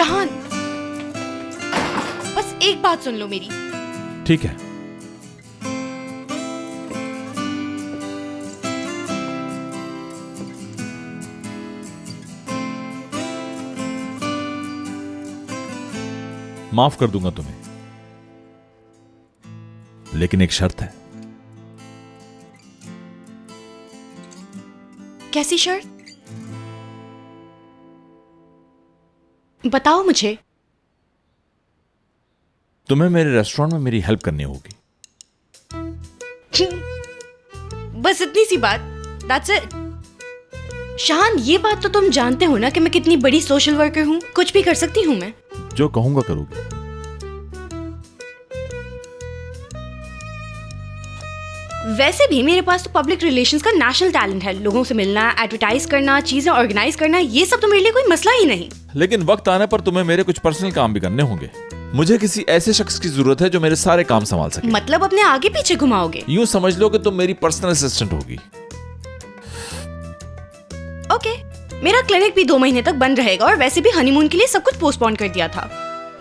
शहान, बस एक बात सुन लो मेरी। ठीक है। माफ कर दूंगा तुम्हें, लेकिन एक शर्त है। कैसी शर्त? बताओ मुझे। तुम्हें मेरे रेस्टोरेंट में मेरी हेल्प करनी होगी। बस इतनी सी बात, दैट्स इट। शहान, ये बात तो तुम जानते हो ना कि मैं कितनी बड़ी सोशल वर्कर हूँ, कुछ भी कर सकती हूँ मैं। जो कहूंगा करोगी। वैसे भी मेरे पास तो पब्लिक रिलेशंस का नेशनल टैलेंट है। लोगों से मिलना, एडवर्टाइज करना, चीजें ऑर्गेनाइज करना, ये सब तो मेरे लिए कोई मसला ही नहीं। लेकिन वक्त आने पर तुम्हें मेरे कुछ पर्सनल काम भी करने होंगे। मुझे किसी ऐसे शख्स की जरूरत है जो मेरे सारे काम संभाल सके। मतलब अपने आगे पीछे घुमाओगे? यूं समझ लो कि तुम मेरी पर्सनल असिस्टेंट होगी। ओके, मेरा क्लिनिक भी 2 महीने तक बंद रहेगा और वैसे भी हनीमून के लिए सब कुछ पोस्टपोन कर दिया था।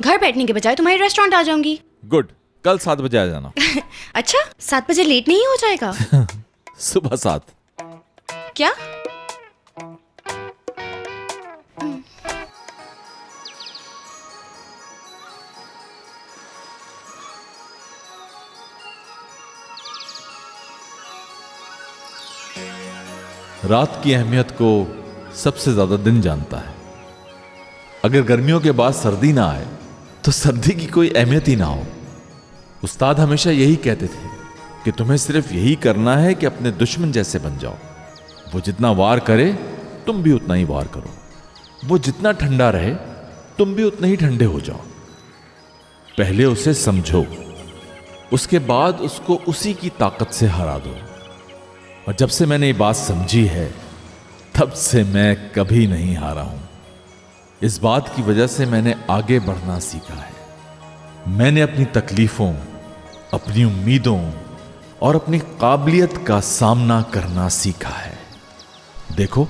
घर बैठने के बजाय तुम्हारे रेस्टोरेंट आ जाऊंगी। गुड, कल 7 बजे आ जाना। अच्छा, 7 बजे लेट नहीं हो जाएगा? सुबह 7। क्या? रात की अहमियत को सबसे ज्यादा दिन जानता है। अगर गर्मियों के बाद सर्दी ना आए तो सर्दी की कोई अहमियत ही ना हो। उस्ताद हमेशा यही कहते थे कि तुम्हें सिर्फ यही करना है कि अपने दुश्मन जैसे बन जाओ। वो जितना वार करे तुम भी उतना ही वार करो। वो जितना ठंडा रहे तुम भी उतने ही ठंडे हो जाओ। पहले उसे समझो, उसके बाद उसको उसी की ताकत से हरा दो। और जब से मैंने ये बात समझी है तब से मैं कभी नहीं हारा हूं। इस बात की वजह से मैंने आगे बढ़ना सीखा है। मैंने अपनी तकलीफों, अपनी उम्मीदों और अपनी काबिलियत का सामना करना सीखा है। देखो,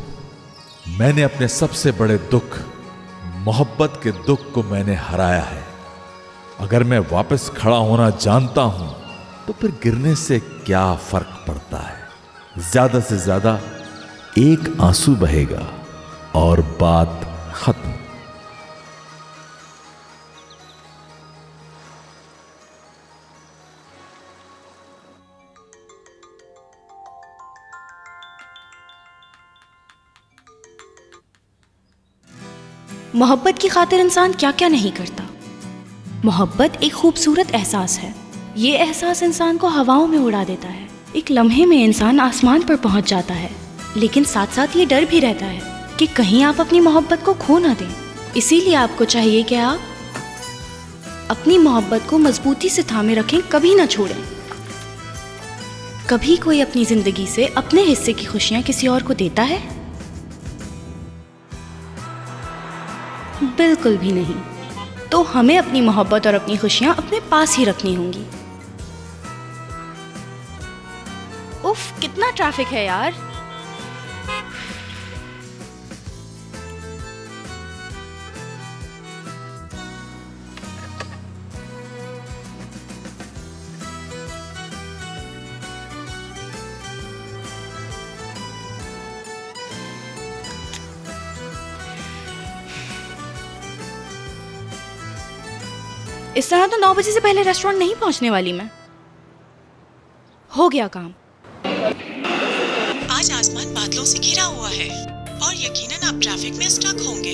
मैंने अपने सबसे बड़े दुख, मोहब्बत के दुख को मैंने हराया है। अगर मैं वापस खड़ा होना जानता हूं तो फिर गिरने से क्या फर्क पड़ता है। ज्यादा से ज्यादा एक आंसू बहेगा और बात खत्म। मोहब्बत की खातिर इंसान क्या क्या नहीं करता। मोहब्बत एक खूबसूरत एहसास है। ये एहसास इंसान को हवाओं में उड़ा देता है। एक लम्हे में इंसान आसमान पर पहुंच जाता है, लेकिन साथ साथ ये डर भी रहता है कि कहीं आप अपनी मोहब्बत को खो ना दें। इसीलिए आपको चाहिए कि आप अपनी मोहब्बत को मजबूती से थामे रखें, कभी ना छोड़ें। कभी कोई अपनी जिंदगी से अपने हिस्से की खुशियां किसी और को देता है? बिल्कुल भी नहीं। तो हमें अपनी मोहब्बत और अपनी खुशियां अपने पास ही रखनी होंगी। उफ, कितना ट्रैफिक है यार। इस तरह तो 9 बजे से पहले रेस्टोरेंट नहीं पहुंचने वाली मैं। हो गया काम। आज आसमान बादलों से घिरा हुआ है और यकीनन आप ट्रैफिक में स्टक होंगे।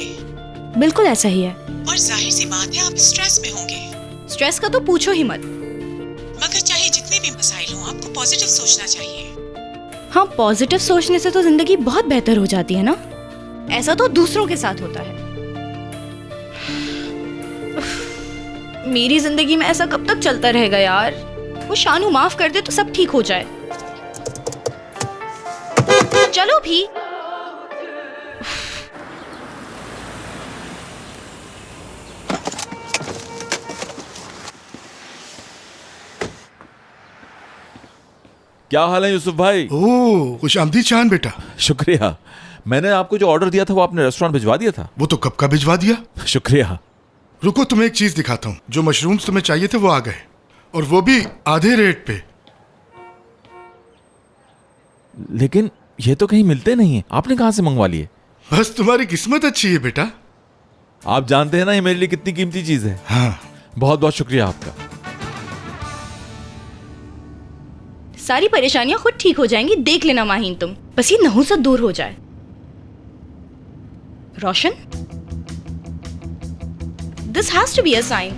बिल्कुल ऐसा ही है। और जाहिर सी बात है आप स्ट्रेस में होंगे। स्ट्रेस का तो पूछो ही मत। मगर चाहे जितने भी मसाइल हों, आपको पॉजिटिव सोचना चाहिए। हाँ, पॉजिटिव सोचने से तो जिंदगी बहुत बेहतर हो जाती है ना। ऐसा तो दूसरों के साथ होता है। मेरी जिंदगी में ऐसा कब तक चलता रहेगा यार। वो शानू माफ कर दे तो सब ठीक हो जाए। चलो भी। क्या हाल है यूसुफ भाई? ओह, खुशामदीद चांद बेटा। शुक्रिया। मैंने आपको जो ऑर्डर दिया था वो आपने रेस्टोरेंट भिजवा दिया था? वो तो कब का भिजवा दिया। शुक्रिया। रुको, तुम्हें एक चीज दिखाता हूँ। जो मशरूम्स तुम्हें चाहिए थे वो आ गए, और वो भी आधे रेट पे। लेकिन ये तो कहीं मिलते नहीं है, आपने कहां से मंगवा लिए? बस तुम्हारी किस्मत अच्छी है बेटा। आप जानते हैं ना ये मेरे लिए कितनी कीमती चीज है। हाँ, बहुत बहुत शुक्रिया आपका। सारी परेशानियां खुद ठीक हो जाएंगी, देख लेना माहीन तुम। बस ये नहुसत दूर हो जाए। Roshan, this has to be a sign.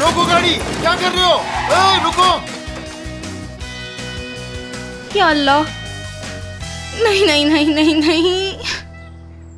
रोको गाड़ी, क्या कर रहे हो? रुको। या अल्लाह, नहीं नहीं नहीं नहीं नहीं।